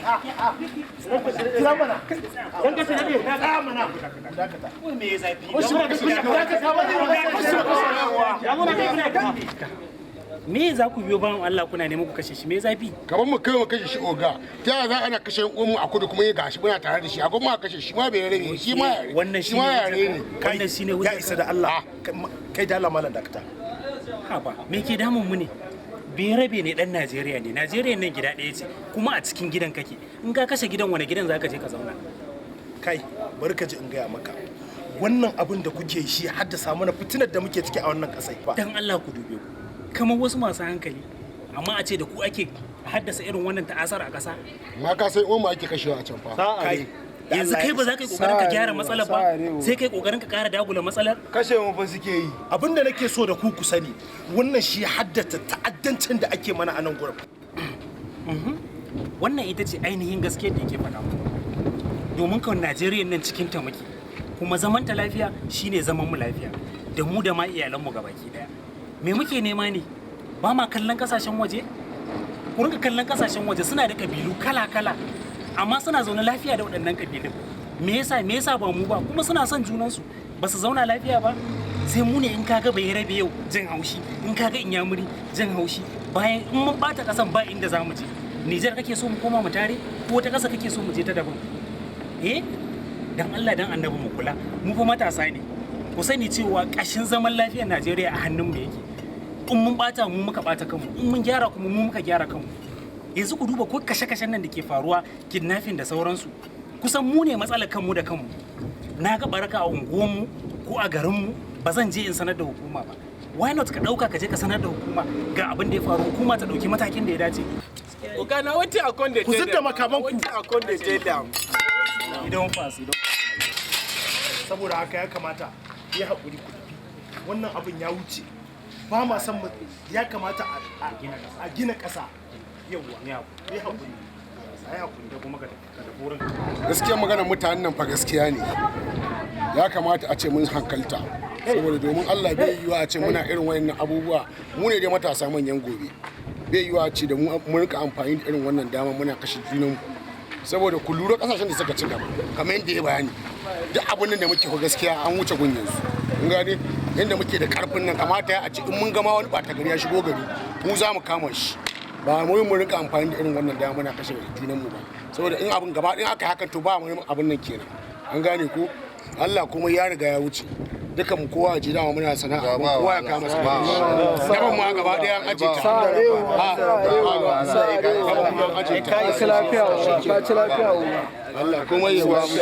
kira mana dan ka tana ne na mana dakata ko me ya zafi me za ku biyo bayan Allah kuna neman ku kashe shi me zafi kaman mu kai mu kashe shi oga ta za ana kashe uwan mu a kudu kuma ya gashi muna tare da shi a kuma kashe shi ma bai rabe shi ma wannan shi ne wannan shine ya isa da Allah kai da Allah mallan dakata ha ba me ke damun mu ne Berabe ne dan Najeriya ne. Najeriya nan gida ɗaya ce kuma a cikin gidan kake. In ka kashe gidan wani gidan zaka je ka zauna. Kai, bari ka ji in gaya maka. Wannan abin da kuke shi haddasa mana fitinar da muke ciki a wannan kasai. Dan Allah ku dube ku. Kamar wasu masu hankali. Amma a ce da ku ake haddasa irin wannan ta'asar a ƙasa. Ma ka sai umma ake kashewa a can fa. Kai, yanzu kai ba za ka yi kokarin ka gyara matsalar ba sai kai kokarin ka ƙara dagula matsalar kashe mu fa suke yi abinda nake so da ku sani wannan shi haddata ta'addancin da ake mana a nan gurin wannan ita ce ainihin gaskiyar da yake faɗa muku domin kan Najeriya nan cikin ta muke kuma zaman ta lafiya shine zaman mu lafiya da mu da ma iyalan mu gabaki daya me muke nema ne ba ma kallon kasashen waje ku rinka kallon kasashen waje suna da kabilu kala kala amma suna zaune lafiya da waɗannan kabilun me yasa ba mu ba kuma suna son junansu ba su zauna lafiya ba sai mu ne in kaga bai rabe yau jin haushi in kaga inyamuri jin haushi bayan in mun bata kasan ba inda za mu je Nijar kake so mu koma mu tare ko wata ƙasa kake so mu je ta daban dan Allah dan annabi mu kula mu fa matasa ne ku sani cewa ƙashin zaman lafiyar Najeriya a hannun mu yake in mun bata mu muka bata kanmu in mun gyara kuma mu muka gyara kanmu yanzu ku duba ko kashe-kashen nan da ke faruwa kidnapping da sauransu kusan mu ne matsalar kanmu da kanmu na ga baraka a unguwanmu ko a garinmu ba zan je in sanar da hukuma ba why not ka dauka ka je ka sanar da hukuma ga abin da ya faru hukuma ta dauki matakin da ya dace oga na wati akon da ku zidda makaman ku akon da tell idan fasi saboda haka ya kamata ya haƙuri ku tafi wannan abin ya wuce ba ma san ya kamata a gina ƙasa yawwa ya haƙuri sai haƙuri da kuma ka tafi wurin gaskiya magana mutanen nan fa gaskiya ne ya kamata a ce mun hankalta saboda domin Allah bai yiwa a ce muna irin wayannan abubuwa mu ne dai matasa manyan gobe bai yiwa a ce da mu rika amfani da irin wannan dama muna kashe junan saboda ku lura kasashen da suka ci gaba kamar yadda ya bayani duk abin da muke ko gaskiya an wuce gun yanzu kun gane yadda muke da karfin nan kamata a ce in mun gama wani ɓata gari ya shigo gari mu za mu kama shi ba mu rinka amfani da irin wannan dama muna kashe junan mu ba saboda in abin gaba ɗin aka hakan to ba mu abin nan kenan an gane ko Allah kuma ya riga ya wuce dukan mu kowa ji dama muna sana'a kowa ya kama sana'a daban ma gaba ɗaya an aje ta ka ci lafiya Allah kuma ya ba mu